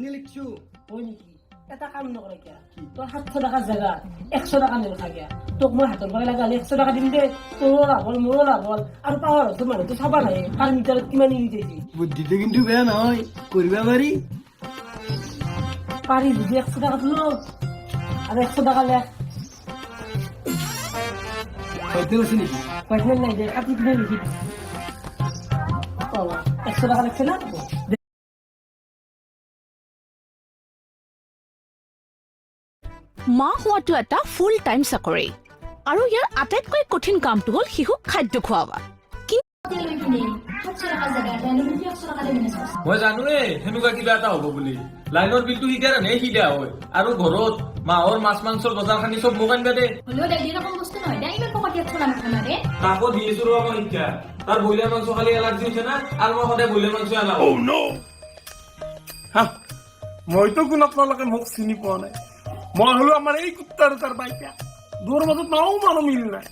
এখনি লিখছো হয় নেকি এটা কাম নকৰে কিয়া তোৰ 700 টকাৰ জায়গা 100 টাকা নিল খাগিয়া তোক মই হাতৰ পৰা লাগা 100 টাকা দিম দে তোৰো লাভ হ'ল মোৰো লাভ হ'ল আৰু পাৱাৰ হতো মানুহটো চাবা নাই কাৰ মিটাৰত কিমান ইউজ হৈছে বুদ্ধিটো কিন্তু বেয়া নহয় কৰিবা পাৰি পাৰি যদি 100 টাকা দিলো আৰু 100 টাকা লে হয়তো আছে নেকি পয়সা নাই দে কাটি দিলে লিখি অ 100 টাকা লিখছে না মা হোৱাটো এটা ফুল টাইম চাকৰি আৰু ইয়াৰ আটাইতকৈ কঠিন কামটো হ'ল শিশুক খাদ্য খুৱাবা মই জানোৱে সেনেকুৱা কিবা এটা হ'ব বুলি লাইনৰ বিলটো সিদিয়া নে সিদিয়া হয় আৰু ঘৰত মাহৰ মাছ মাংসৰ বজাৰ খানি চব মোক আনিবা দে তাকো দিয়েছো ৰবা মই এতিয়া তাৰ ব্ৰইলাৰ মাংস খালি এলাৰ্জি হৈছে না আৰু মই সদায় ব্ৰইলাৰ মাংস মইতো কোন আপোনালোকে মোক চিনি পোৱা নাই মই হলো আমাৰ এই কুত্তা দুটাৰ বাইকা দূৰ মাজত নাও মানুহ মিল নাই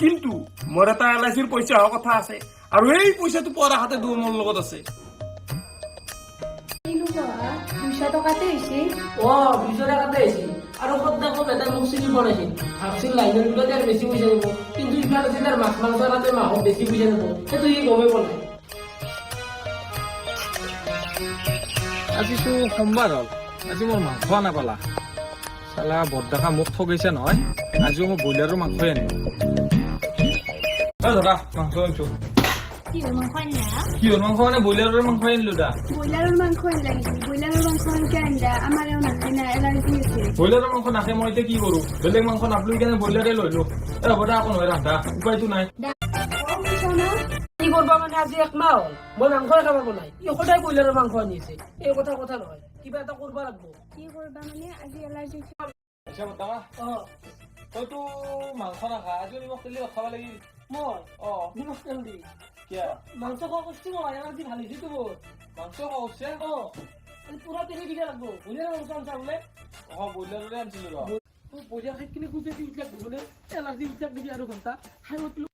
কিন্তু মোৰ এটা এলআইচিৰ পইচা হোৱা কথা আছে আৰু এই পইচাটো পৰা হাতে দূৰ মোৰ লগত আছে 200 টাকাতে হৈছে আৰু সদায় কম এটা মোক চিনি বনাইছিল ভাবছিল লাইনৰ বিলতে আৰু বেছি পইচা দিব কিন্তু ইফালে আছে তাৰ মাছ মাংস তাতে মাহত বেছি পইচা দিব সেইটো ই গমেই পোৱা নাই আজিতো সোমবাৰ হ'ল আজি মোৰ মাংস নাপালা চালা বৰডাকা মোক ঠগিছে নহয় আজিও মই ব্ৰইলাৰৰ মাংসই আনিম ধৰা মাংস আনিছো কিহৰ মাংস মানে ব্ৰইলাৰৰ মাংস আনিলো দা ব্ৰইলাৰৰ মাংস আনিলা নেকি ব্ৰইলাৰৰ মাংস আনকে আনিলা আমাৰ এও নাখায় না এলাৰ্জি আছে ব্ৰইলাৰৰ মাংস নাখায় মই এতিয়া কি কৰো বেলেগ মাংস নাপলো কাৰণে ব্ৰইলাৰে লৈ লো হ'ব দা আকৌ নহয় ৰান্ধা উপায়তো নাই কি কৰবা মানে আজি একমাহ হ'ল মই মাংসই খাব নাই ই সদায় ব্ৰইলাৰৰ মাংস আনিছে এই কথা নহয় কিবা এটা কৰবা লাগব কি কৰবা মানে আজি এলাৰ্জি আচ্ছা বৰ্তমান তইতো মাংস নাখা আজি নিমখ তেলি খাব লাগিল মই অ নিমখ তেল দি কিয়া মাংস খোৱা কষ্ট নহয় এলাৰ্জি ভাল হৈছে তোৰ মাংস খাওঁছে পুৰা তেলি দিবা লাগব ব্ৰইলাৰৰ মাংস আনছা বোলে ব্ৰইলাৰৰে আনিছিলো ৰ ব্ৰইলাৰ খাই কিনে গুজে দি উঠলাক বোলে এলাৰ্জি উঠলাক নেকি আৰু ঘণ্টা খাই উঠলো